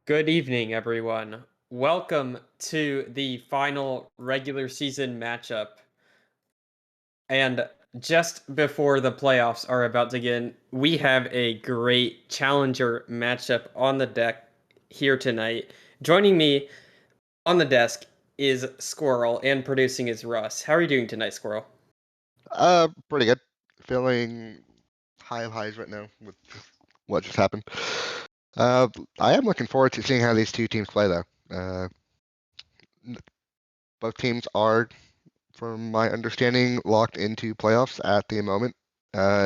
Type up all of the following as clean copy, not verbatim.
Good evening, everyone. Welcome to the final regular season matchup. And just before the playoffs are about to begin, we have a great challenger matchup on the deck here tonight. Joining me on the desk is Squirrel, and producing is Russ. How are you doing tonight, Squirrel? Pretty good. Feeling high of highs right now with what just happened. Uh, I am looking forward to seeing how these two teams play, though. Both teams are, from my understanding, locked into playoffs at the moment.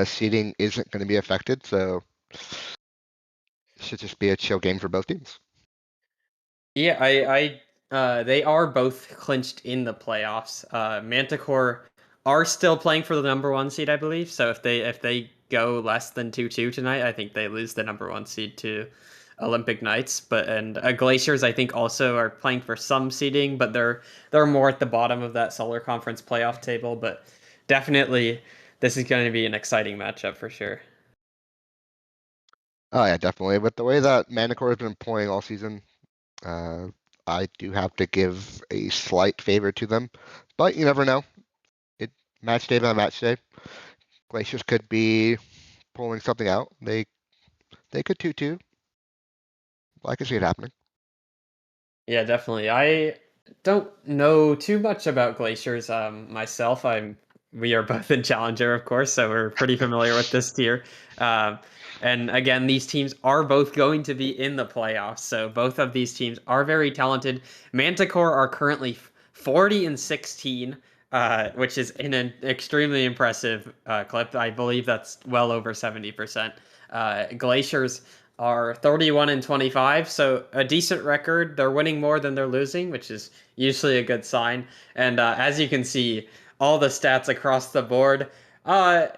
Seeding isn't going to be affected, so it should just be a chill game for both teams. Yeah, they are both clinched in the playoffs. Manticore are still playing for the number one seed, I believe. So if they go less than 2-2 tonight, I think they lose the number one seed to Olympic Knights. But and Glaciers, I think, also are playing for some seeding, but they're more at the bottom of that Solar Conference playoff table. But definitely, this is going to be an exciting matchup for sure. Oh yeah, definitely. With the way that Manticore has been playing all season, uh, I do have to give a slight favor to them, but you never know. It match day by match day. Glaciers could be pulling something out. They could 2-2. I can see it happening. Yeah, definitely. I don't know too much about glaciers myself. We are both in Challenger, of course, so we're pretty familiar with this tier. Um, and again, these teams are both going to be in the playoffs, so both of these teams are very talented. Manticore are currently 40 and 16, which is in an extremely impressive clip. I believe that's well over 70%. Glaciers are 31 and 25, so a decent record. They're winning more than they're losing, which is usually a good sign. And as you can see, all the stats across the board,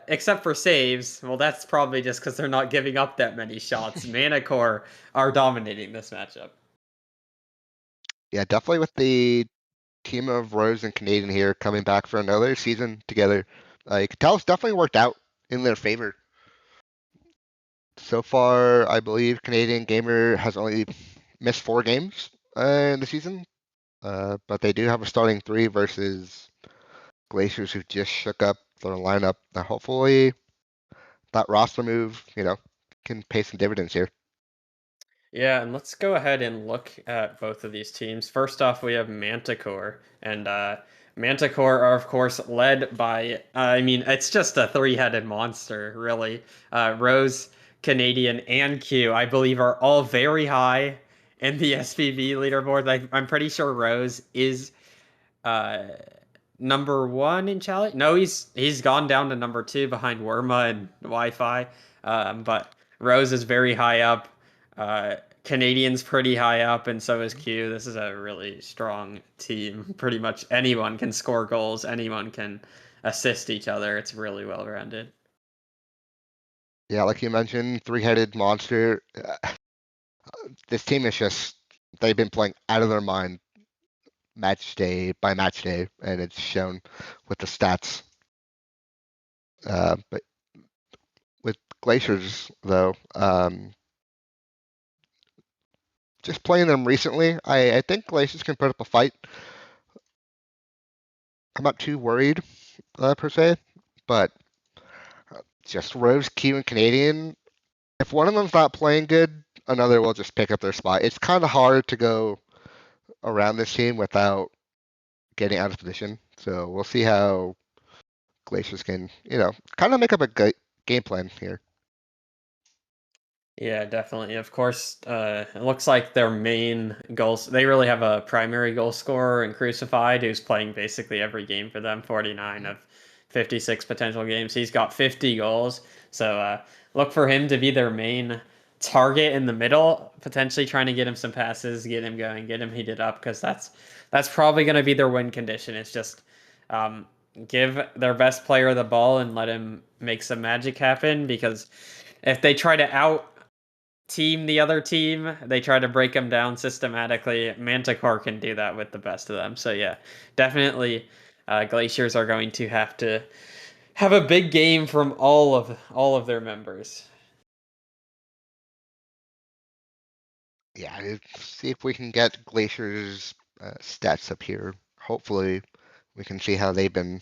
except for saves. Well, that's probably just because they're not giving up that many shots. Manticore are dominating this matchup. Yeah, definitely with the team of Rose and Canadian here coming back for another season together. You can tell it's definitely worked out in their favor. So far, I believe Canadian Gamer has only missed 4 games in the season, but they do have a starting 3 versus Glaciers who just shook up their lineup. Now, hopefully, that roster move, can pay some dividends here. Yeah, and let's go ahead and look at both of these teams. First off, we have Manticore, and Manticore are, of course, led by, I mean, it's just a three-headed monster, really. Rose, Canadian, and Q, I believe, are all very high in the SPV leaderboard. I'm pretty sure Rose is uh, number one in challenge. No, he's gone down to number two behind Worma and Wi-Fi. But Rose is very high up. Canadian's pretty high up, and so is Q. This is a really strong team. Pretty much anyone can score goals. Anyone can assist each other. It's really well rounded. Yeah, like you mentioned, three-headed monster. This team is just, they've been playing out of their mind match day by match day, and it's shown with the stats. But with Glaciers, though, just playing them recently, I think Glaciers can put up a fight. I'm not too worried, per se, but just Rose, Q, and Canadian. If one of them's not playing good, another will just pick up their spot. It's kind of hard to go around this team without getting out of position. So we'll see how Glaciers can, kind of make up a game plan here. Yeah, definitely. Of course, it looks like their main goals, they really have a primary goal scorer in Crucified who's playing basically every game for them, 49 of 56 potential games. He's got 50 goals. So look for him to be their main target in the middle, potentially trying to get him some passes, get him going, get him heated up, because that's probably going to be their win condition. It's just um, give their best player the ball and let him make some magic happen, because if they try to out team the other team. They try to break them down systematically. Manticore can do that with the best of them. So yeah, definitely, Glaciers are going to have a big game from all of their members. Yeah, see if we can get Glaciers stats up here. Hopefully, we can see how they've been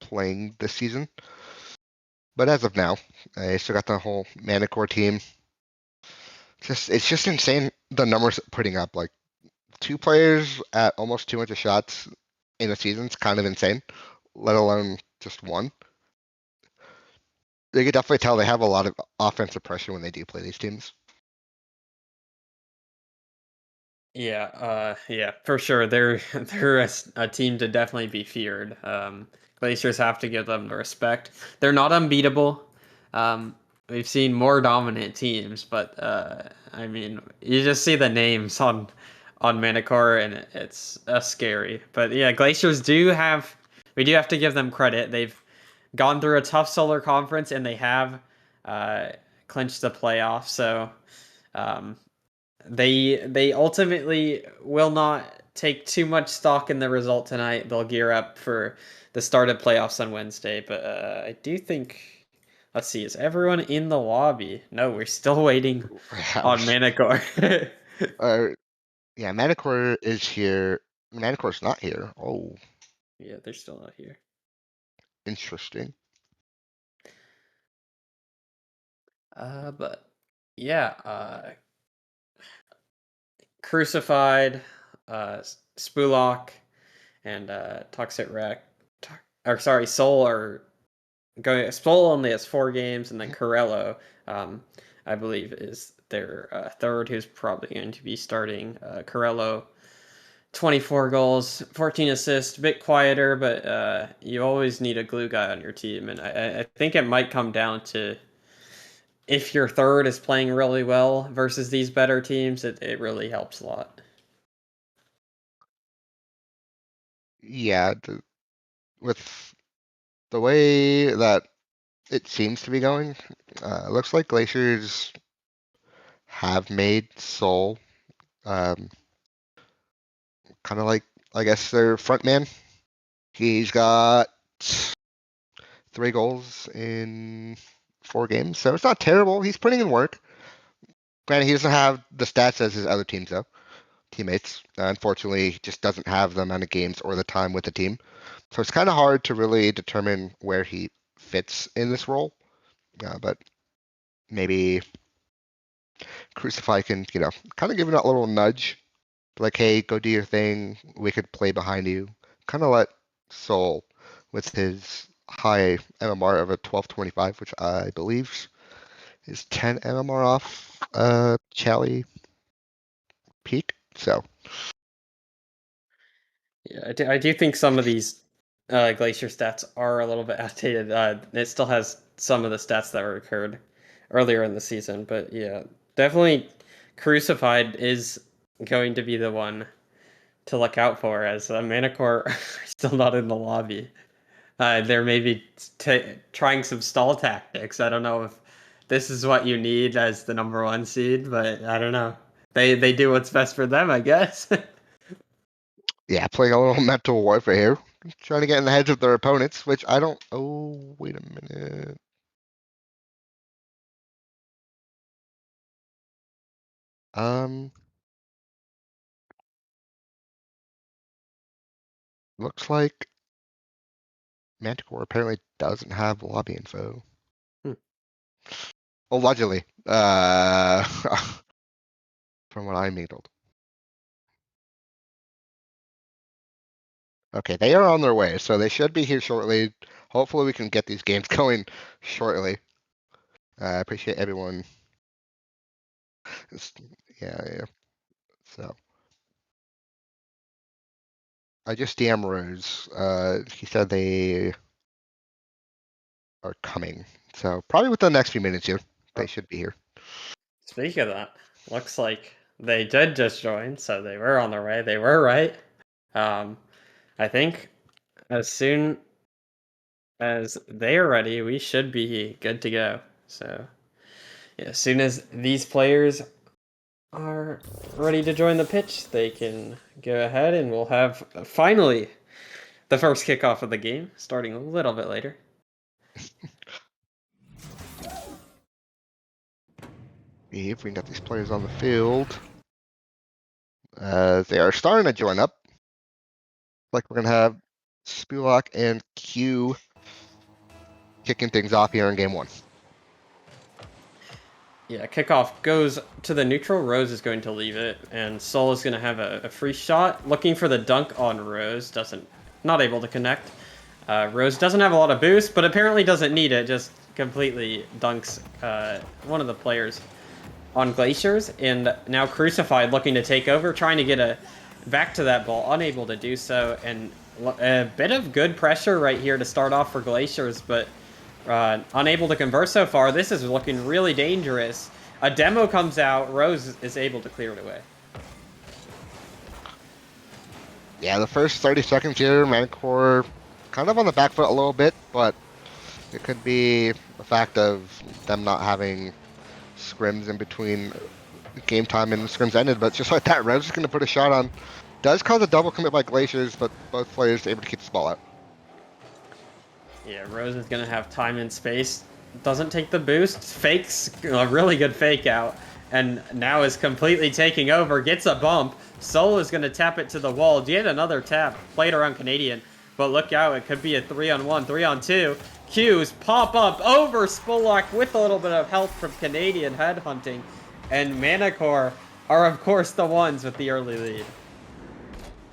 playing this season. But as of now, I still got the whole Manticore team. It's just insane the numbers putting up. Like 2 players at almost 200 shots in a season is kind of insane, let alone just one. You can definitely tell they have a lot of offensive pressure when they do play these teams. Yeah, for sure. They're a team to definitely be feared. Glaciers have to give them the respect. They're not unbeatable. Um, we've seen more dominant teams, but I mean, you just see the names on Manticore, and it's scary. But yeah, Glaciers do have. We do have to give them credit. They've gone through a tough Solar Conference, and they have uh, clinched the playoffs. So. Um, they ultimately will not take too much stock in the result tonight. They'll gear up for the start of playoffs on Wednesday. But I do think. Let's see. Is everyone in the lobby? No, we're still waiting Yeah, on Manticore. uh, yeah, Manticore is here. Manticore's not here. Oh, Yeah, they're still not here. interesting. But yeah, Crucified, Spulok, and Toxic Wreck, or sorry, Soul are going. Soul only has 4 games, and then Corello, um, I believe, is their third, who's probably going to be starting. Corello, 24 goals, 14 assists, a bit quieter, but you always need a glue guy on your team, and I think it might come down to if your third is playing really well versus these better teams, it really helps a lot. Yeah, with the way that it seems to be going, looks like Glaciers have made Soul kind of like, I guess, their front man. He's got 3 goals in 4 games, so it's not terrible. He's putting in work. Granted, he doesn't have the stats as his other teams, though. Teammates. Unfortunately, he just doesn't have the amount of games or the time with the team. So it's kind of hard to really determine where he fits in this role. But maybe Crucify can, kind of give him that little nudge. Like, hey, go do your thing. We could play behind you. Kind of let Soul, with his high MMR of a 1225, which I believe is 10 MMR off Chally peak. So Yeah, I do think some of these Glacier stats are a little bit outdated. It still has some of the stats that were occurred earlier in the season, but yeah, definitely Crucified is going to be the one to look out for as Manticore are still not in the lobby. They're maybe trying some stall tactics. I don't know if this is what you need as the number 1 seed, but I don't know. They do what's best for them, I guess. yeah, playing a little mental warfare here. Trying to get in the heads of their opponents, which I don't. Oh, wait a minute. Um, looks like Manticore apparently doesn't have lobby info. Hmm. Allegedly. From what I'm told. Okay, they are on their way, so they should be here shortly. Hopefully, we can get these games going shortly. I appreciate everyone. It's- yeah. So I just DM Rose. He said they are coming. So probably within the next few minutes here, they Oh, should be here. speaking of that, looks like they did just join, so they were on their way. They were right. Um, I think as soon as they are ready, we should be good to go. So, yeah, as soon as these players are ready to join the pitch, they can go ahead and we'll have finally the first kickoff of the game starting a little bit later. If we can get these players on the field. They are starting to join up. Like we're gonna have Spulak and Q kicking things off here in game 1. Yeah, kickoff goes to the neutral. Rose is going to leave it, and Sol is going to have a free shot, looking for the dunk on Rose. Not able to connect. Rose doesn't have a lot of boost, but apparently doesn't need it. Just completely dunks one of the players on Glaciers, and now Crucified looking to take over, trying to get back to that ball, unable to do so, and a bit of good pressure right here to start off for Glaciers, but unable to convert so far. This is looking really dangerous. A demo comes out. Rose is able to clear it away. Yeah, the first 30 seconds here, Manticore kind of on the back foot a little bit, but it could be the fact of them not having scrims in between game time and scrims ended. But just like that, Rose is going to put a shot on. Does cause a double commit by Glaciers, but both players able to keep this ball out. Yeah, Rose is going to have time and space. Doesn't take the boost. Fakes a really good fake out. And now is completely taking over. Gets a bump. Sol is going to tap it to the wall. Yet another tap. Played around Canadian. But look out. It could be a 3-on-1, 3-on-2. Q's pop up over Spolak with a little bit of help from Canadian headhunting. And Manticore are, of course, the ones with the early lead.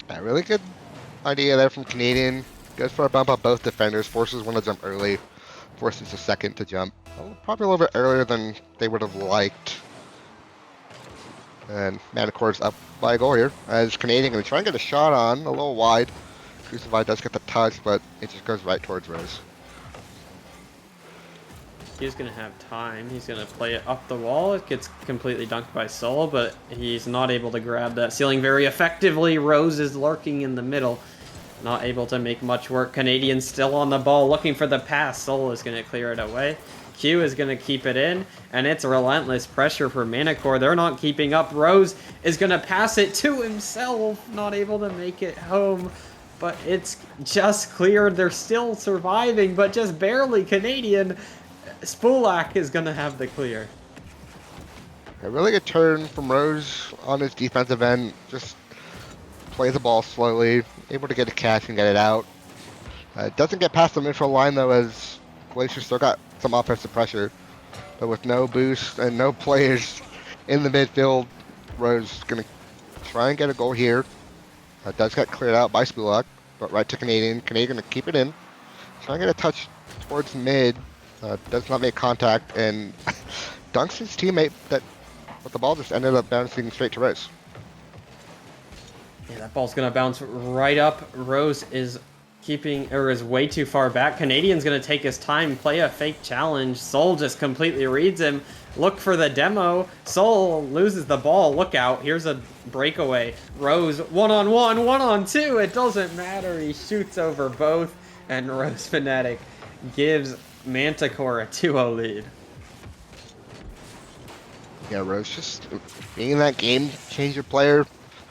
Yeah, really good idea there from Canadian. Goes for a bump on both defenders. Forces one to jump early. Forces a second to jump. Probably a little bit earlier than they would have liked. And Manticore's up by a goal here. As Canadian going to try and get a shot on. A little wide. Crucified does get the touch, but it just goes right towards Rose. He's going to have time. He's going to play it up the wall. It gets completely dunked by Sol, but he's not able to grab that ceiling very effectively. Rose is lurking in the middle. Not able to make much work. Canadian still on the ball, looking for the pass. Sol is going to clear it away. Q is going to keep it in, and it's relentless pressure for Manticore. They're not keeping up. Rose is going to pass it to himself. Not able to make it home, but it's just cleared. They're still surviving, but just barely. Canadian Spolak is going to have the clear. A really good turn from Rose on his defensive end. Just play the ball slowly, able to get a catch and get it out. Doesn't get past the neutral line though, as Glaciers still got some offensive pressure. But with no boost and no players in the midfield, Rose is going to try and get a goal here. Does get cleared out by Spulak, but right to Canadian. Canadian going to keep it in. Trying to get a touch towards mid. Does not make contact and dunks his teammate, but the ball just ended up bouncing straight to Rose. Yeah, that ball's gonna bounce right up. Rose is is way too far back. Canadian's gonna take his time, play a fake challenge. Sol just completely reads him. Look for the demo. Sol loses the ball. Look out. Here's a breakaway. Rose, 1-on-1, 1-on-2. It doesn't matter. He shoots over both, and Rose Fnatic gives Manticore a 2-0 lead. Yeah, Rose just being that game changer player,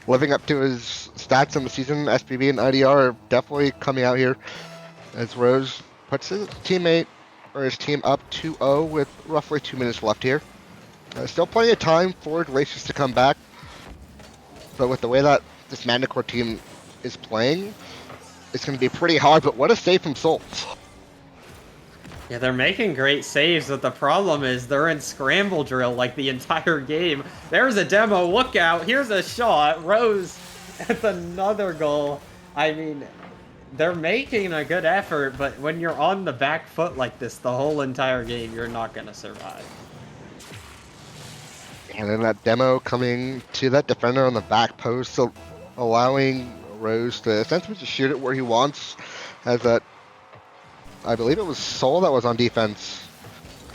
living up to his stats in the season. SPB and IDR are definitely coming out here as Rose puts his teammate or his team up 2-0 with roughly 2 minutes left here. Still plenty of time for Glaciers to come back, but with the way that this Manticore team is playing, it's going to be pretty hard. But what a save from Sol. Yeah, they're making great saves, but the problem is they're in scramble drill like the entire game. There's a demo, look out, here's a shot, Rose, that's another goal. I mean, they're making a good effort, but when you're on the back foot like this the whole entire game, you're not going to survive. And then that demo coming to that defender on the back post, so allowing Rose to essentially just shoot it where he wants, as that I believe it was Sol that was on defense.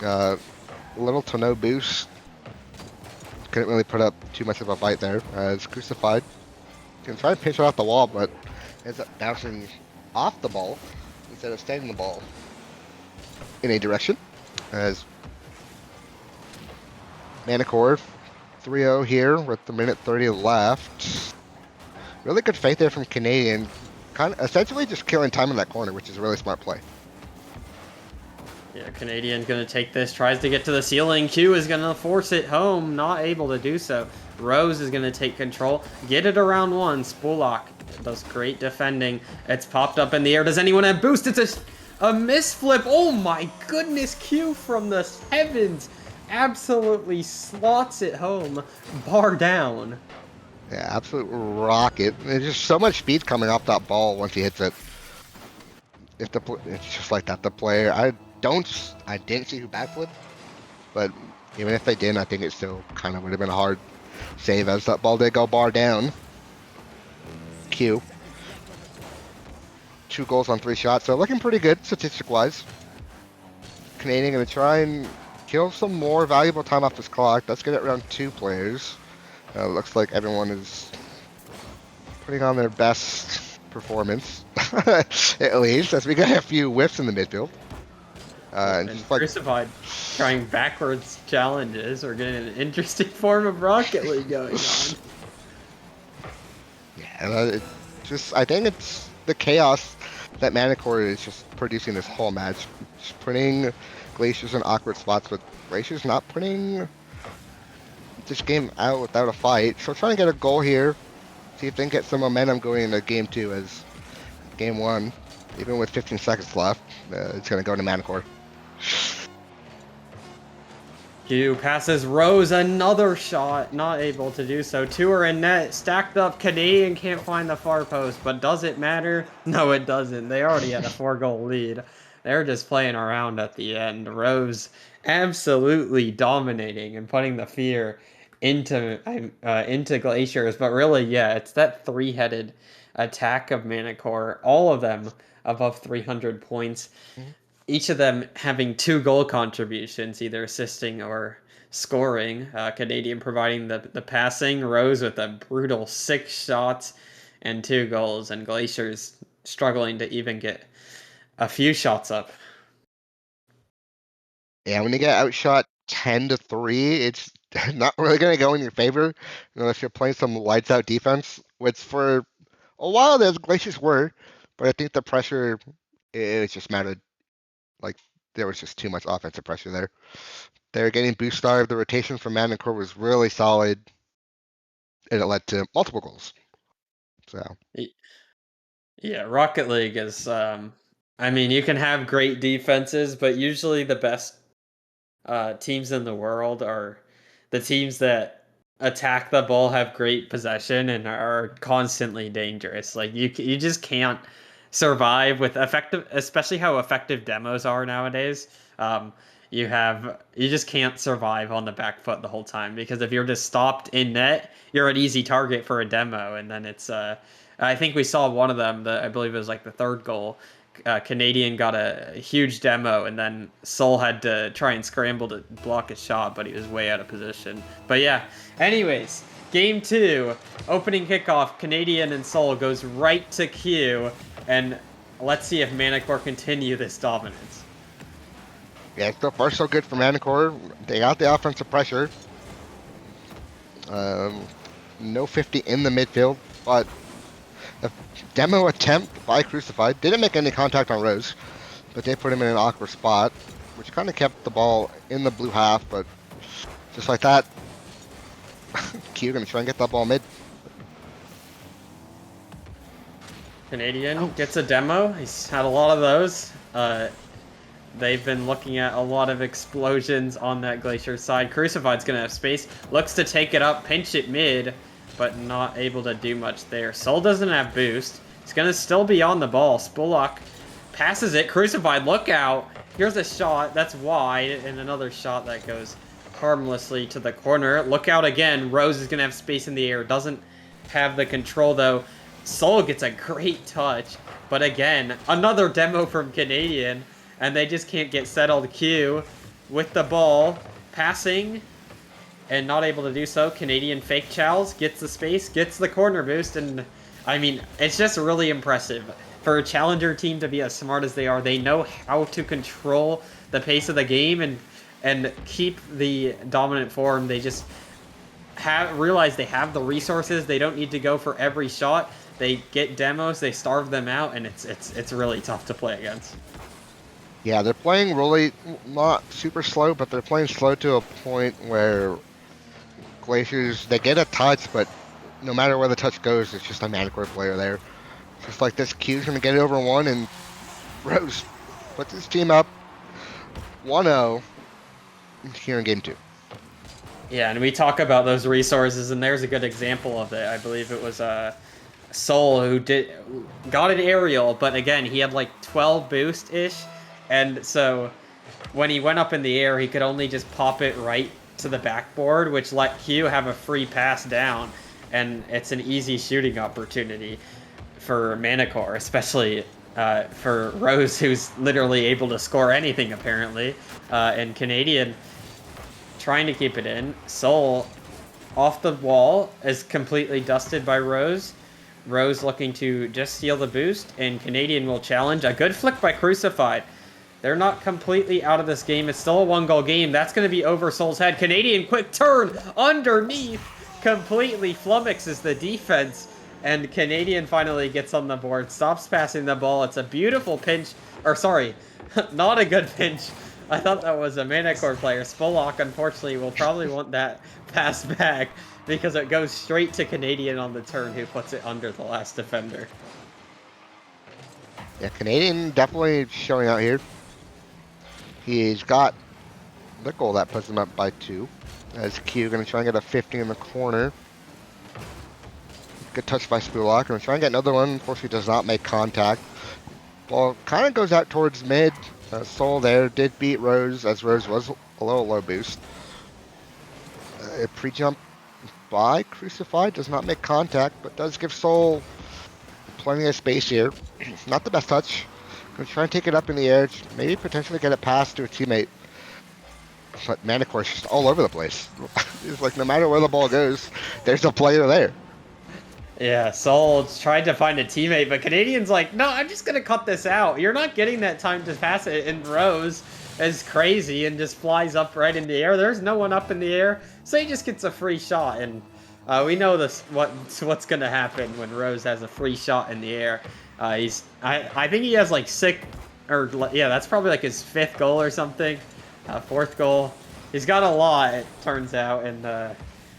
Little to no boost. Couldn't really put up too much of a fight there. As Crucified can try and pinch it off the wall, but ends up bouncing off the ball instead of staying the ball in a direction. As Manticore 3-0 here with the minute 30 left. Really good fight there from Canadian. Kind of essentially just killing time in that corner, which is a really smart play. Yeah, Canadian's gonna take this, tries to get to the ceiling. Q is gonna force it home, not able to do so. Rose is gonna take control, get it around one. Spulak does great defending. It's popped up in the air. Does anyone have boost? It's a misflip. Oh my goodness, Q from the heavens absolutely slots it home, bar down. Yeah, absolute rocket. There's just so much speed coming off that ball once he hits it. It's just like that. The player, I didn't see who backflipped, but even if they didn't, I think it still kind of would have been a hard save as that ball did go bar down. Q. 2 goals on 3 shots, so looking pretty good statistic-wise. Canadian gonna try and kill some more valuable time off this clock. Let's get it around 2 players. Looks like everyone is putting on their best performance, at least, as we got a few whiffs in the midfield. And just like Crucified trying backwards challenges. We're getting an interesting form of Rocket League going on. yeah, I think it's the chaos that Manticore is just producing this whole match. Just putting Glaciers in awkward spots, but Glaciers not putting this game out without a fight. So trying to get a goal here, see if they can get some momentum going into game 2 as game 1. Even with 15 seconds left, it's going to go to Manticore. Q passes Rose, another shot, not able to do so. 2 are in net, stacked up. Canadian can't find the far post, but does it matter? No, it doesn't. They already had a 4-goal lead. They're just playing around at the end. Rose absolutely dominating and putting the fear into Glaciers, but really, yeah, it's that 3-headed attack of Manticore. All of them above 300 points. Mhm. Each of them having 2 goal contributions, either assisting or scoring. Canadian providing the passing, Rose with a brutal 6 shots and 2 goals, and Glaciers struggling to even get a few shots up. Yeah, when you get outshot 10-3, it's not really going to go in your favor unless you're playing some lights out defense, which for a while there, Glaciers were, but I think the pressure, it just mattered. Like, there was just too much offensive pressure there. They were getting boost starved. The rotation from Manticore was really solid, and it led to multiple goals. So, Yeah, Rocket League is I mean, you can have great defenses, but usually the best teams in the world are the teams that attack the ball, have great possession, and are constantly dangerous. Like you just can't survive with effective, especially how effective demos are nowadays. Um, you just can't survive on the back foot the whole time, because if you're just stopped in net, you're an easy target for a demo, and then it's I think we saw one of them. I believe it was like the 3rd goal. Canadian got a huge demo, and then Soul had to try and scramble to block a shot, but he was way out of position. But yeah, anyways, game 2, opening kickoff, Canadian and Soul goes right to Q, and let's see if Manticore continue this dominance. yeah, so far so good for Manticore. They got the offensive pressure. No 50 in the midfield, but a demo attempt by Crucified. Didn't make any contact on Rose, but they put him in an awkward spot, which kind of kept the ball in the blue half, but just like that, Q gonna try and get that ball mid. Canadian gets a demo. He's had a lot of those. They've been looking at a lot of explosions on that Glacier side. Crucified's gonna have space. Looks to take it up, pinch it mid, but not able to do much there. Soul doesn't have boost. He's gonna still be on the ball. Spulak passes it. Crucified, look out. Here's a shot. That's wide, and another shot that goes harmlessly to the corner. Look out again. Rose is gonna have space in the air. Doesn't have the control though. Soul gets a great touch, but again, another demo from Canadian, and they just can't get settled. Q with the ball, passing, and not able to do so. Canadian fake chows, gets the space, gets the corner boost, and I mean, it's just really impressive. For a challenger team to be as smart as they are, they know how to control the pace of the game and keep the dominant form. They just realize they have the resources. They don't need to go for every shot. They get demos, they starve them out, and it's really tough to play against. Yeah, they're playing really not super slow, but they're playing slow to a point where Glaciers, they get a touch, but no matter where the touch goes, it's just a Manticore player there. Just like this, Q's going to get it over one, and Rose puts his team up 1-0 here in game two. Yeah, and we talk about those resources, and there's a good example of it. I believe it was Soul who got an aerial, but again, he had like 12 boost ish, and so when he went up in the air, he could only just pop it right to the backboard, which let Q have a free pass down, and it's an easy shooting opportunity for Manticore, especially for Rose, who's literally able to score anything apparently, and Canadian trying to keep it in. Soul off the wall is completely dusted by Rose. Rose looking to just steal the boost, and Canadian will challenge. A good flick by Crucified. They're not completely out of this game. It's still a one-goal game. That's going to be over Soul's head. Canadian quick turn underneath. Completely flummoxes the defense. And Canadian finally gets on the board. Stops passing the ball. It's a beautiful pinch. Or sorry, not a good pinch. I thought that was a Manticore player. Spolak, unfortunately, will probably want that pass back because it goes straight to Canadian on the turn, who puts it under the last defender. Yeah, Canadian definitely showing out here. He's got the goal that puts him up by 2. As Q going to try and get a 50 in the corner. Good touch by Spulak. Going to try and get another one. Unfortunately, does not make contact. Ball kind of goes out towards mid. Soul there did beat Rose, as Rose was a little low boost. A pre-jump by Crucified does not make contact, but does give Soul plenty of space here. Not the best touch. Going to try and take it up in the air, maybe potentially get it past to a teammate. But Manticore's just all over the place. It's like no matter where the ball goes, there's a player there. Yeah, Soul tried to find a teammate, but Canadian's like, no, I'm just going to cut this out. You're not getting that time to pass it. And Rose is crazy and just flies up right in the air. There's no one up in the air, so he just gets a free shot. And we know what's going to happen when Rose has a free shot in the air. I think he has like that's probably like his 5th goal or something, 4th goal. He's got a lot, it turns out, and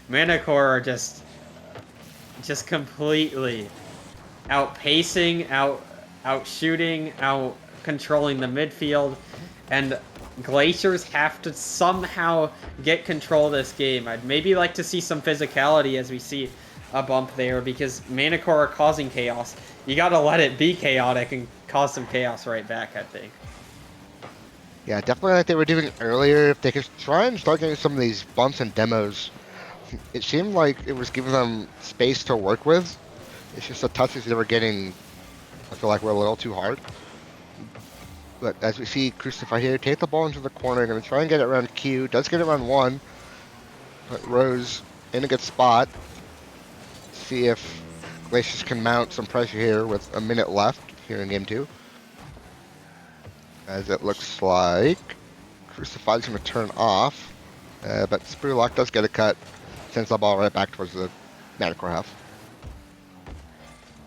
Manticore are just completely outpacing, out shooting, out controlling the midfield, and Glaciers have to somehow get control of this game. I'd maybe like to see some physicality as we see a bump there, because Manticore are causing chaos. You gotta let it be chaotic and cause some chaos right back, I think. Yeah, definitely like they were doing earlier. If they could try and start getting some of these bumps and demos, it seemed like it was giving them space to work with. It's just the touches they were getting, I feel like, were a little too hard. But as we see Crucified here, take the ball into the corner, going to try and get it around Q. Does get it around 1. But Rose in a good spot. See if Glaciers can mount some pressure here with a minute left here in game 2. As it looks like Crucified's going to turn off. But Spurlock does get a cut. Sends the ball right back towards the Manticore half.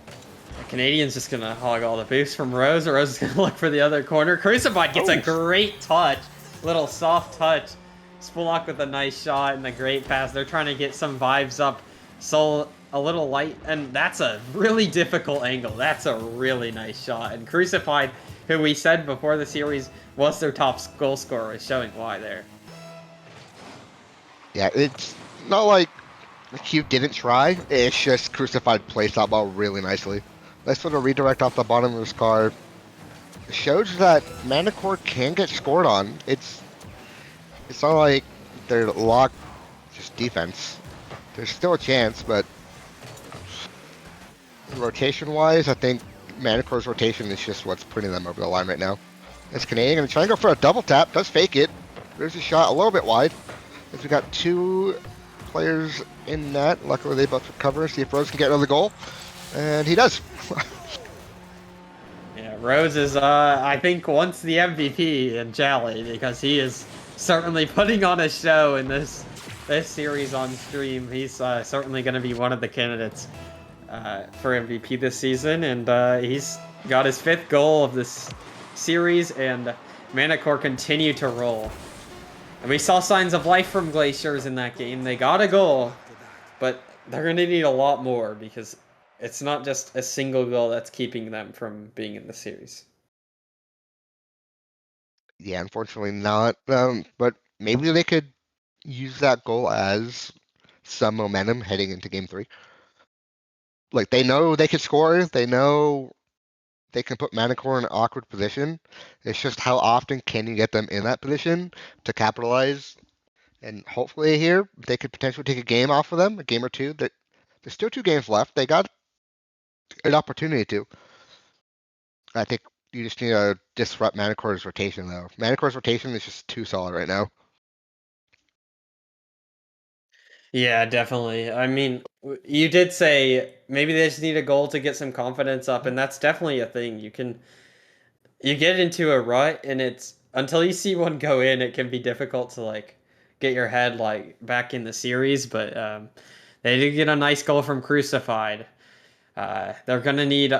The Canadian's just going to hog all the boost from Rose. Rose is going to look for the other corner. Crucified gets a great touch. Little soft touch. Spulak with a nice shot and a great pass. They're trying to get some vibes up. Soul a little light. And that's a really difficult angle. That's a really nice shot. And Crucified, who we said before the series was their top goal scorer, is showing why there. Yeah, it's not like Q didn't try. It's just Crucified placed that ball really nicely. Nice little redirect off the bottom of his car. Shows that Manticore can get scored on. It's not like they're locked just defense. There's still a chance, but rotation-wise, I think Manticore's rotation is just what's putting them over the line right now. It's Canadian going to try and go for a double tap. Does fake it. There's a shot a little bit wide. As we got 2 players in net. Luckily, they both recover. See if Rose can get another goal. And he does. Yeah, Rose is, I think, once the MVP in Jolly, because he is certainly putting on a show in this series on stream. He's certainly going to be one of the candidates for MVP this season, and he's got his 5th goal of this series, and Manticore continue to roll. And we saw signs of life from Glaciers in that game. They got a goal, but they're going to need a lot more because it's not just a single goal that's keeping them from being in the series. Yeah, unfortunately not. But maybe they could use that goal as some momentum heading into game 3. Like, they know they can score. They know they can put Manticore in an awkward position. It's just how often can you get them in that position to capitalize? And hopefully here they could potentially take a game off of them, a game or two. There's still 2 games left. They got an opportunity to. I think you just need to disrupt Manticore's rotation, though. Manticore's rotation is just too solid right now. Yeah, definitely. I mean, you did say maybe they just need a goal to get some confidence up, and that's definitely a thing. You get into a rut, and it's until you see one go in, it can be difficult to like get your head like back in the series. But they did get a nice goal from Crucified. They're gonna need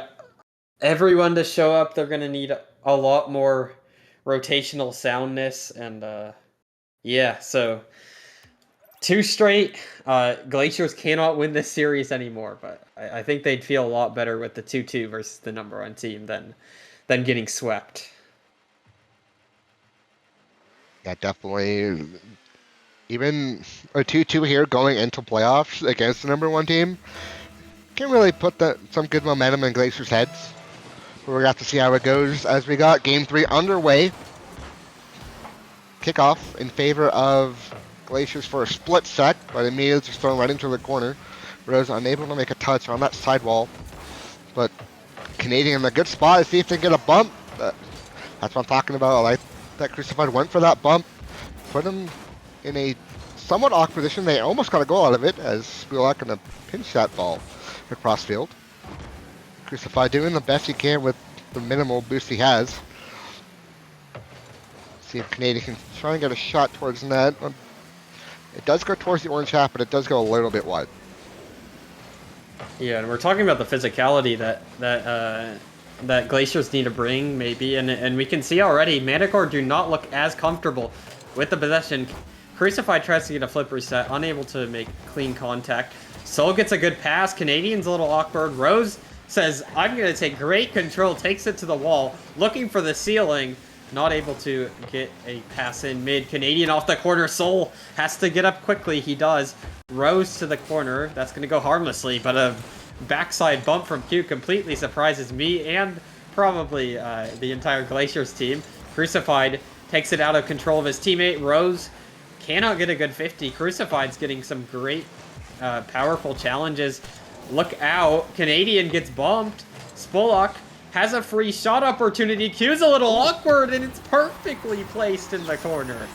everyone to show up. They're gonna need a lot more rotational soundness, and yeah, so. 2 straight. Glaciers cannot win this series anymore, but I think they'd feel a lot better with the 2-2 versus the number 1 team than getting swept. Yeah, definitely. Even a 2-2 here going into playoffs against the number 1 team can really put some good momentum in Glacier's heads. We're going to have to see how it goes as we got game 3 underway. Kickoff in favor of Glaciers for a split sec, but immediately just thrown right into the corner. Rose unable to make a touch on that sidewall, but Canadian in a good spot to see if they can get a bump. That's what I'm talking about. I like that Crucified went for that bump, put him in a somewhat awkward position. They almost got a goal out of it as Squirrel going to pinch that ball across field. Crucified doing the best he can with the minimal boost he has. See if Canadian can try and get a shot towards net. It does go towards the orange half, but it does go a little bit wide. Yeah, and we're talking about the physicality that Glaciers need to bring, maybe, and we can see already Manticore do not look as comfortable with the possession. Crucified tries to get a flip reset, unable to make clean contact. Soul gets a good pass. Canadian's a little awkward. Rose says, I'm going to take great control, takes it to the wall, looking for the ceiling. Not able to get a pass in mid. Canadian off the corner. Soul has to get up quickly. He does. Rose to the corner. That's going to go harmlessly, but a backside bump from Q completely surprises me and probably the entire Glaciers team. Crucified takes it out of control of his teammate. Rose cannot get a good 50. Crucified's getting some great, powerful challenges. Look out. Canadian gets bumped. Spolak has a free shot opportunity. Q's a little awkward, and it's perfectly placed in the corner.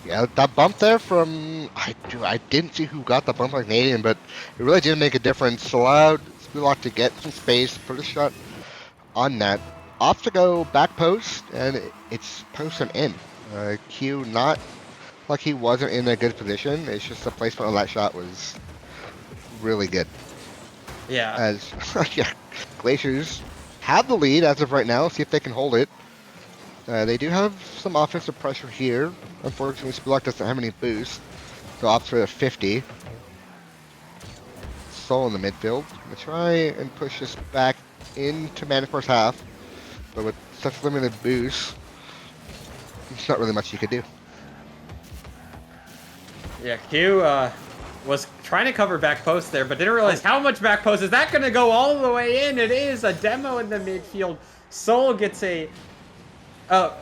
Yeah, that bump there from... I didn't see who got the bump on Canadian, but it really did make a difference. Allowed Spolak to get some space, put a shot on net. Off to go back post, and it's post and in. Q not like he wasn't in a good position. It's just the placement on that shot was really good. Yeah. As yeah, Glaciers have the lead as of right now. See if they can hold it. They do have some offensive pressure here. Unfortunately, Spolak doesn't have any boost. So opts for a 50. Soul in the midfield. Gonna try and push this back into Manticore's half. But with such limited boost, there's not really much you could do. Yeah, Q was trying to cover back post there, but didn't realize how much back post. Is that going to go all the way in? It is a demo in the midfield. Soul gets a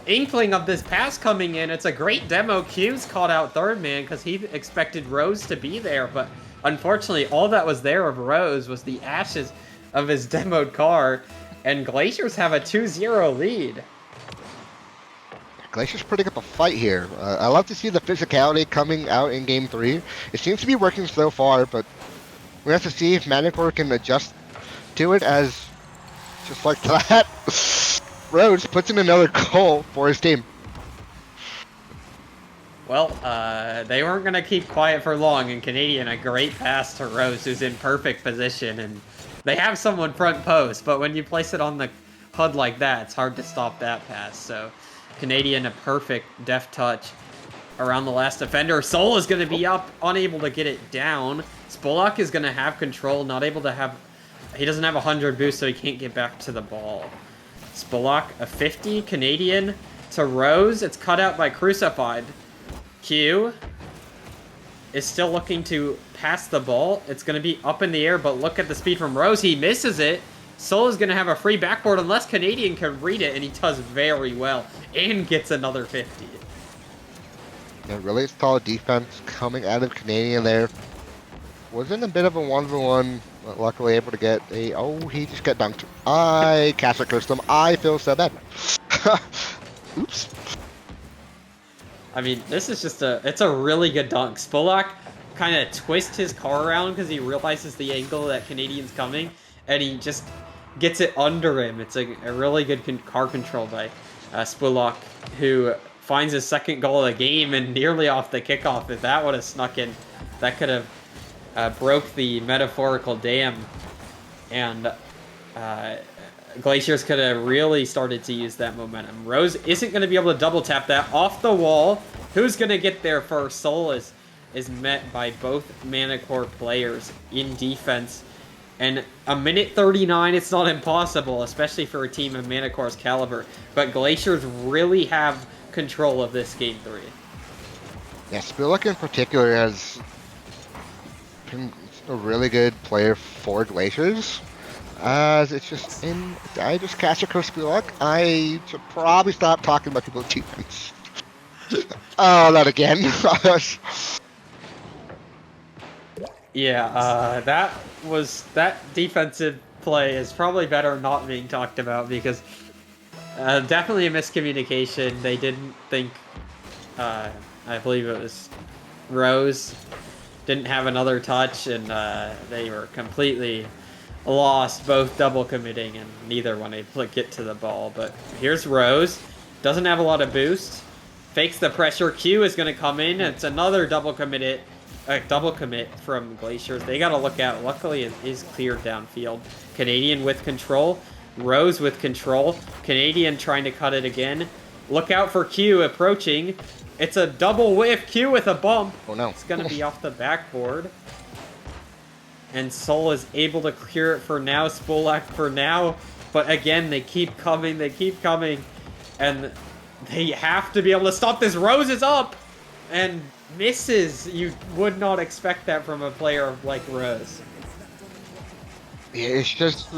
inkling of this pass coming in. It's a great demo. Q's caught out third man because he expected Rose to be there, but unfortunately, all that was there of Rose was the ashes of his demoed car, and Glaciers have a 2-0 lead. Glacier's putting up a fight here. I love to see the physicality coming out in Game 3. It seems to be working so far, but we have to see if Manticore can adjust to it as, just like that, Rose puts in another goal for his team. Well, they weren't going to keep quiet for long, and Canadian, a great pass to Rose, who's in perfect position, and they have someone front post, but when you place it on the HUD like that, it's hard to stop that pass. So Canadian, a perfect deft touch around the last defender. Soul is going to be up, unable to get it down. Spolak is going to have control, not able to have... He doesn't have 100 boost, so he can't get back to the ball. Spolak, a 50. Canadian to Rose. It's cut out by Crucified. Q is still looking to pass the ball. It's going to be up in the air, but look at the speed from Rose. He misses it. Soul is going to have a free backboard unless Canadian can read it, and he does very well and gets another 50. Yeah, really solid defense coming out of Canadian there. Was in a bit of a 1v1, but luckily able to get a... Oh, he just got dunked. I Castle cursed him. I feel so bad. Oops. I mean, this is just it's a really good dunk. Spolak kind of twists his car around because he realizes the angle that Canadian's coming, and he just gets it under him. It's a really good car control by Spolak, who finds his second goal of the game and nearly off the kickoff. If that would have snuck in, that could have broke the metaphorical dam, and Glaciers could have really started to use that momentum. Rose isn't going to be able to double tap that off the wall. Who's going to get there first? Soul is met by both Manticore players in defense. And a minute 39, it's not impossible, especially for a team of Manticore's caliber. But Glaciers really have control of this game 3. Yeah, Spillick in particular has been a really good player for Glaciers. As it's just in... I just cast a curse Spillick. I should probably stop talking about people's defense. Oh, not again. Yeah, that defensive play is probably better not being talked about because definitely a miscommunication. They didn't think, I believe it was Rose, didn't have another touch, and they were completely lost, both double committing, and neither one able to get to the ball. But here's Rose, doesn't have a lot of boost, fakes the pressure. Q is going to come in. It's another double commit from Glaciers. They got to look out. Luckily, it is cleared downfield. Canadian with control. Rose with control. Canadian trying to cut it again. Look out for Q approaching. It's a double whiff. Q with a bump. Oh no. It's going to be off the backboard. And Soul is able to clear it for now. Spolak for now. But again, they keep coming. They keep coming. And they have to be able to stop this. Rose is up. And misses. You would not expect that from a player like Russ. Yeah, it's just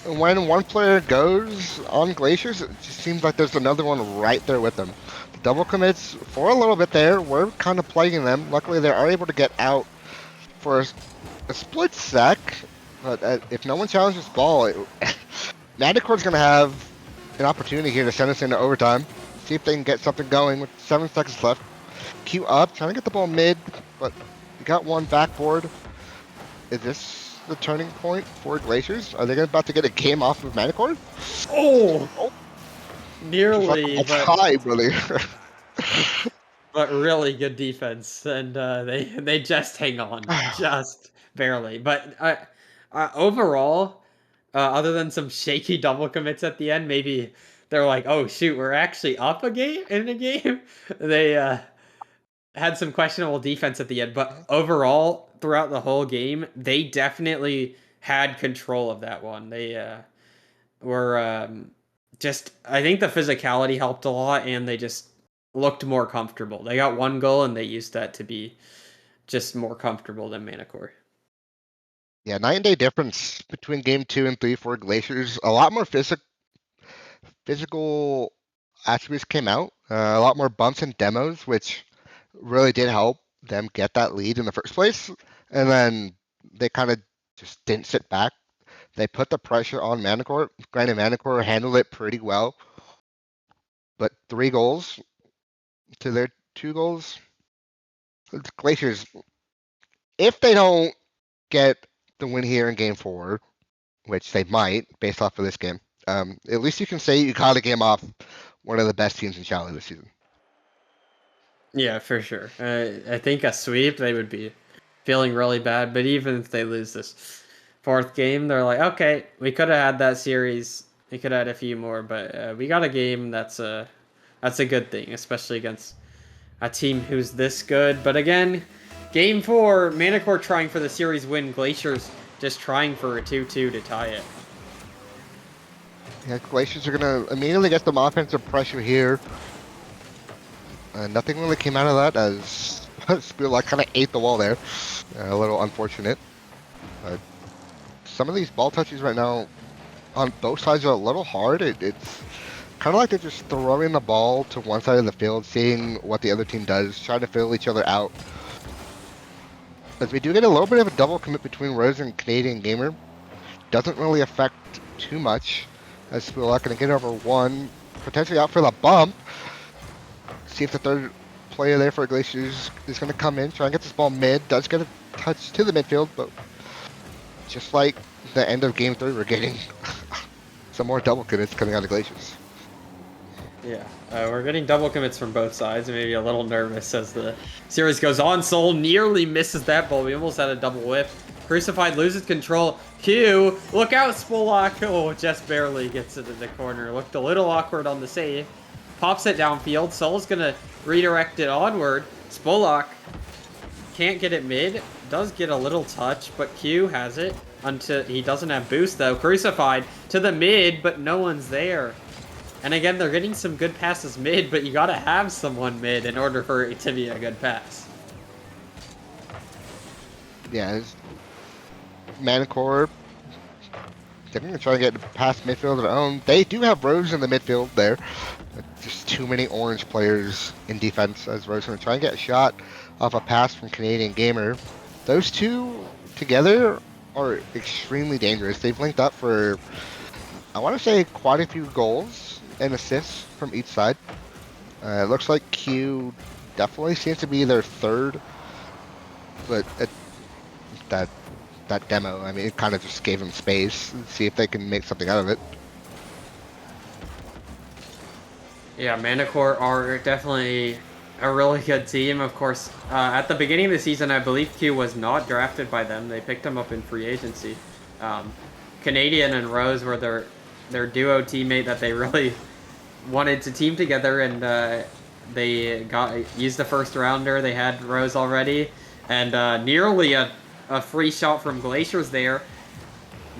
when one player goes on Glaciers, it just seems like there's another one right there with them. The double commits for a little bit there. We're kind of plaguing them. Luckily, they are able to get out for a split sec. But if no one challenges this ball, Manticore's going to have an opportunity here to send us into overtime. See if they can get something going with 7 seconds left. Q up, trying to get the ball mid, but we got one backboard. Is this the turning point for Glaciers? Are they about to get a game off of Manticore? Oh! Nearly, but really. But really good defense, and they just hang on, just barely. But overall, other than some shaky double commits at the end, maybe they're like, oh shoot, we're actually up in a game. They had some questionable defense at the end, but overall, throughout the whole game, they definitely had control of that one. They were just, I think the physicality helped a lot, and they just looked more comfortable. They got one goal, and they used that to be just more comfortable than Manticore. Yeah, 9-day difference between game 2 and 3 for Glaciers. A lot more physical attributes came out. A lot more bumps and demos, which really did help them get that lead in the first place. And then they kind of just didn't sit back. They put the pressure on Manticore. Granted, Manticore handled it pretty well. But 3 goals to their 2 goals. Glaciers, if they don't get the win here in game 4, which they might based off of this game, at least you can say you got a game off one of the best teams in Charlie this season. Yeah, for sure. I think a sweep, they would be feeling really bad. But even if they lose this 4th game, they're like, okay, we could have had that series He could add a few more, but we got a game that's a good thing, especially against a team who's this good. But again, game 4, Manticore trying for the series win, Glaciers just trying for a 2-2 to tie it. Yeah, Glaciers are going to immediately get some offensive pressure here. Nothing really came out of that as Squirrel kind of ate the wall there. A little unfortunate. Some of these ball touches right now on both sides are a little hard. It's kind of like they're just throwing the ball to one side of the field, seeing what the other team does, trying to fill each other out. As we do get a little bit of a double commit between Rose and Canadian Gamer. Doesn't really affect too much, as Squirrel going to get over one, potentially out for the bump. See if the third player there for Glaciers is going to come in, try and get this ball mid. Does get a touch to the midfield, but just like the end of game 3, we're getting some more double commits coming out of Glaciers. Yeah, we're getting double commits from both sides. Maybe a little nervous as the series goes on. Soul nearly misses that ball. We almost had a double whip. Crucified loses control. Q, look out, Spolak. Oh, just barely gets it in the corner. Looked a little awkward on the save. Pops it downfield. Soul's going to redirect it onward. Spolak can't get it mid. Does get a little touch, but Q has it. Until he doesn't have boost, though. Crucified to the mid, but no one's there. And again, they're getting some good passes mid, but you gotta have someone mid in order for it to be a good pass. Yeah, Manticore, they're going to try to get past midfield of their own. They do have Rose in the midfield there. Just too many orange players in defense, as Rose going to try and get a shot off a pass from Canadian Gamer. Those two together are extremely dangerous. They've linked up for, I want to say, quite a few goals and assists from each side. It looks like Q definitely seems to be their third, but that demo, I mean, it kind of just gave them space and see if they can make something out of it. Yeah, Manticore are definitely a really good team. Of course, at the beginning of the season, I believe Q was not drafted by them. They picked him up in free agency. Canadian and Rose were their duo teammate that they really wanted to team together, and they used the first rounder. They had Rose already, and nearly a free shot from Glaciers there.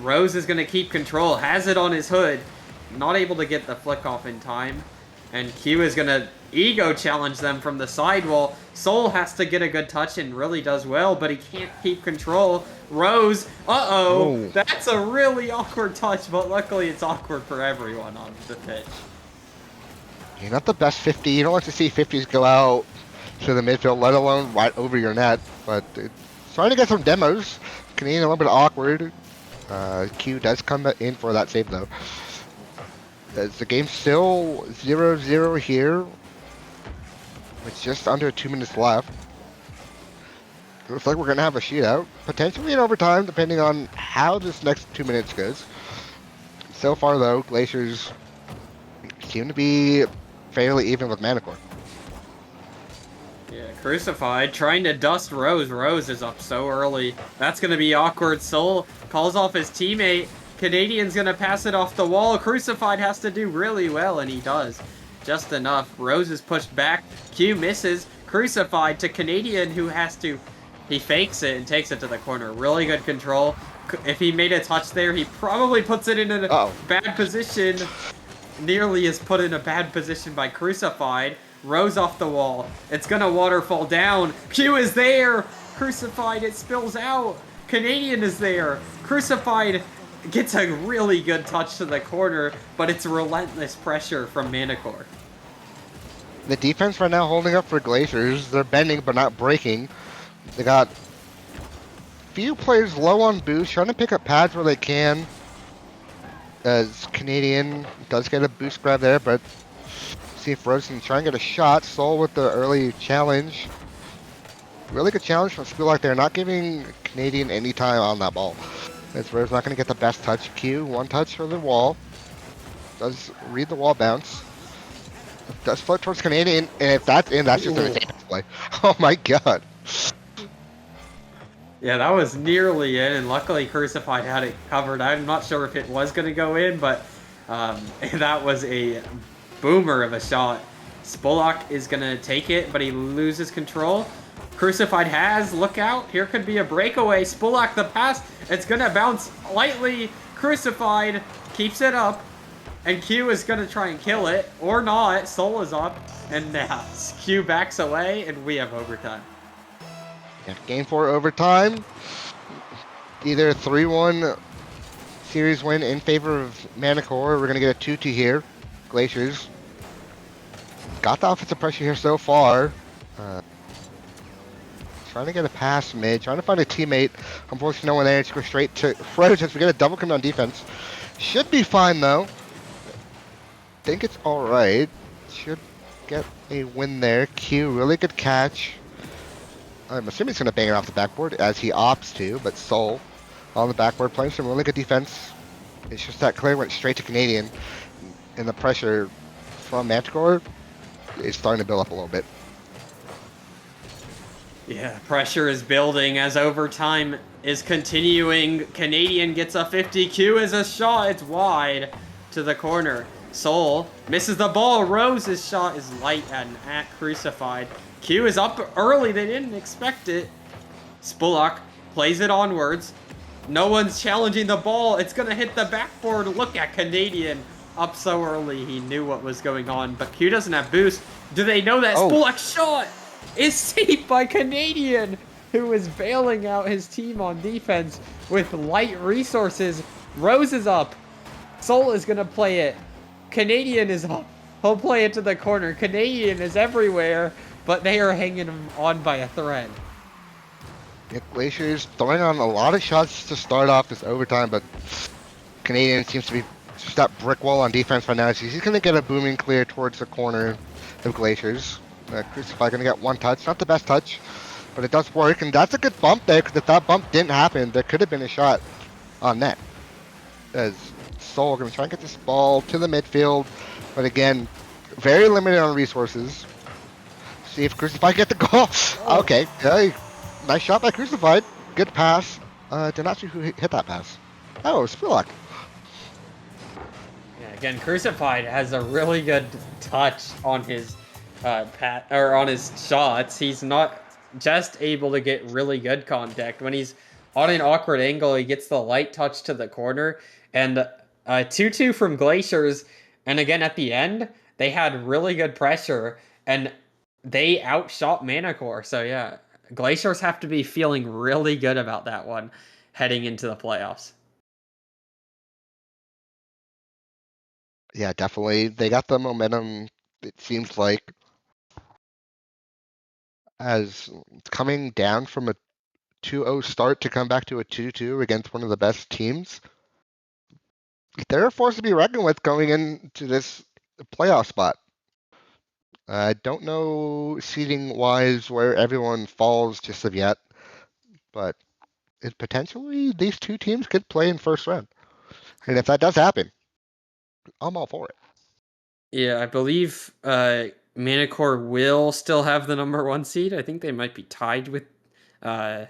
Rose is going to keep control, has it on his hood, not able to get the flick off in time. And Q is going to ego challenge them from the sidewall. Soul has to get a good touch and really does well, but he can't keep control. Rose, uh-oh, that's a really awkward touch, but luckily it's awkward for everyone on the pitch. You're not the best 50. You don't like to see 50s go out to the midfield, let alone right over your net, but trying to get some demos. Canadian a little bit awkward. Q does come in for that save, though. As the game's still 0-0 here, with just under 2 minutes left. Looks like we're going to have a shootout, potentially in overtime, depending on how this next 2 minutes goes. So far, though, Glaciers seem to be fairly even with Manticore. Yeah, Crucified trying to dust Rose. Rose is up so early. That's going to be awkward. Soul calls off his teammate. Canadian's going to pass it off the wall. Crucified has to do really well, and he does. Just enough. Rose is pushed back. Q misses. Crucified to Canadian, who has to... He fakes it and takes it to the corner. Really good control. If he made a touch there, he probably puts it in a bad position. Nearly is put in a bad position by Crucified. Rose off the wall. It's going to waterfall down. Q is there. Crucified, it spills out. Canadian is there. Crucified gets a really good touch to the corner, but it's relentless pressure from Manticore. The defense right now holding up for Glaciers. They're bending but not breaking. They got few players low on boost, trying to pick up pads where they can. As Canadian does get a boost grab there, but see if Rose can try and get a shot. Soul with the early challenge. Really good challenge from Squirrel. They're not giving Canadian any time on that ball. As Rose not going to get the best touch. Q, one touch for the wall. Does read the wall bounce. Does float towards Canadian, and if that's in, that's just an insane play. Oh my god. Yeah, that was nearly in, and luckily Crucified had it covered. I'm not sure if it was going to go in, but That was a boomer of a shot. Spolak is going to take it, but he loses control. Crucified has, look out, here could be a breakaway. Spolak the pass, it's going to bounce lightly. Crucified keeps it up, and Q is going to try and kill it, or not. Soul is up, and now Q backs away, and we have overtime. Yeah, game 4 overtime. Either 3-1 series win in favor of Manticore. We're going to get a 2-2 here. Glaciers got the offensive pressure here so far. Trying to get a pass mid, trying to find a teammate. Unfortunately, no one there. Just go straight to Froze as we get a double commit on defense. Should be fine, though. Think it's alright. Should get a win there. Q, really good catch. I'm assuming he's going to bang it off the backboard, as he opts to, but Soul on the backboard playing some really good defense. It's just that clear went straight to Canadian, and the pressure from Manticore is starting to build up a little bit. Yeah, pressure is building as overtime is continuing. Canadian gets a 50Q as a shot. It's wide to the corner. Soul misses the ball. Rose's shot is light and at Crucified. Q is up early. They didn't expect it. Spolak plays it onwards. No one's challenging the ball. It's going to hit the backboard. Look at Canadian up so early. He knew what was going on, but Q doesn't have boost. Do they know that Spolak's shot is saved by Canadian, who is bailing out his team on defense with light resources? Rose is up. Soul is going to play it. Canadian is up. He'll play it to the corner. Canadian is everywhere, but they are hanging him on by a thread. Glaciers throwing on a lot of shots to start off this overtime, but Canadian seems to be just that brick wall on defense right now. So he's going to get a booming clear towards the corner of Glaciers. Crucify going to get one touch. Not the best touch, but it does work. And that's a good bump there, because if that bump didn't happen, there could have been a shot on net. As Soul going to try and get this ball to the midfield, but again, very limited on resources. See if Crucify get the goal. Oh. Okay, nice shot by Crucified. Good pass. Did not see who hit that pass. Oh, Spurlock. Yeah, again, Crucified has a really good touch on his on his shots. He's not just able to get really good contact. When he's on an awkward angle, he gets the light touch to the corner. And 2-2 from Glaciers. And again, at the end, they had really good pressure, and they outshot Manticore. So yeah, Glaciers have to be feeling really good about that one heading into the playoffs. Yeah, definitely. They got the momentum, it seems like, as coming down from a 2-0 start to come back to a 2-2 against one of the best teams. They're a force to be reckoned with going into this playoff spot. I don't know seeding wise where everyone falls just of yet, but potentially these two teams could play in first round. And if that does happen, I'm all for it. Yeah, I believe Manticore will still have the #1 seed. I think they might be tied with uh,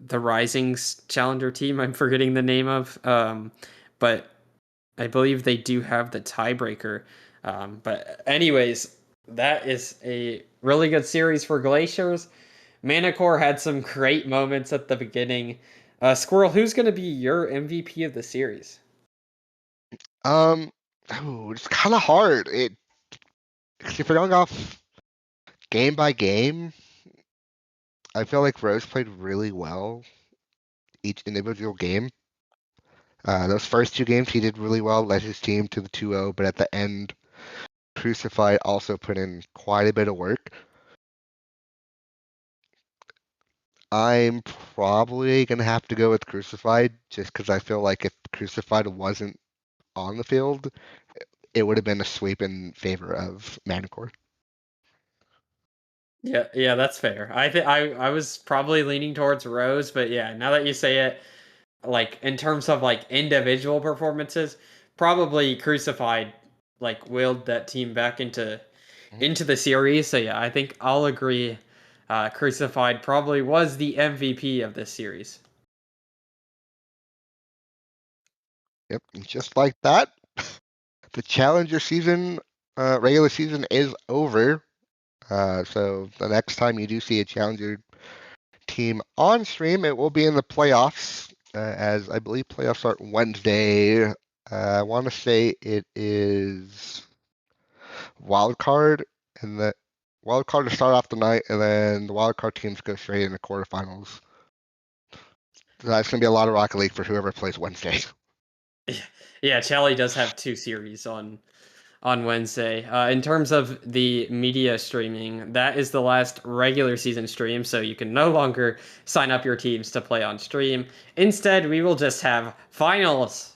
the Rising's challenger team. I'm forgetting the name of, but I believe they do have the tiebreaker. But anyways, that is a really good series for Glaciers. Manticore had some great moments at the beginning. Squirrel, who's going to be your MVP of the series? It's kind of hard. If you're going off game by game, I feel like Rose played really well each individual game. Those first two games he did really well, led his team to the 2-0, but at the end, Crucified also put in quite a bit of work. I'm probably going to have to go with Crucified, just because I feel like if Crucified wasn't on the field, it would have been a sweep in favor of Manticore. Yeah, that's fair. I was probably leaning towards Rose, but yeah, now that you say it, like in terms of like individual performances, probably Crucified like willed that team back into the series. So yeah, I think I'll agree. Crucified probably was the MVP of this series. Yep, and just like that, The Challenger season, regular season is over. So the next time you do see a Challenger team on stream, it will be in the playoffs, as I believe playoffs start Wednesday. I want to say it is wild card, and the wild card to start off the night, and then the wild card teams go straight into quarterfinals. So that's gonna be a lot of Rocket League for whoever plays Wednesday. Yeah, Chally does have 2 series on Wednesday. In terms of the media streaming, that is the last regular season stream, so you can no longer sign up your teams to play on stream. Instead, we will just have finals,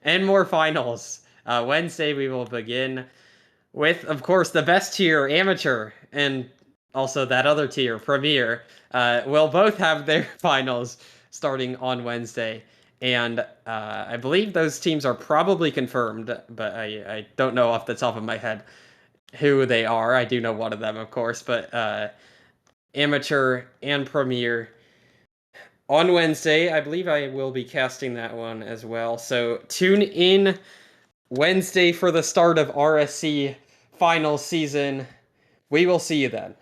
and more finals. Wednesday, we will begin with, of course, the best tier, amateur, and also that other tier, premier, will both have their finals starting on Wednesday. And I believe those teams are probably confirmed, but I don't know off the top of my head who they are. I do know one of them, of course, but amateur and premier on Wednesday. I believe I will be casting that one as well. So tune in Wednesday for the start of RSC final season. We will see you then.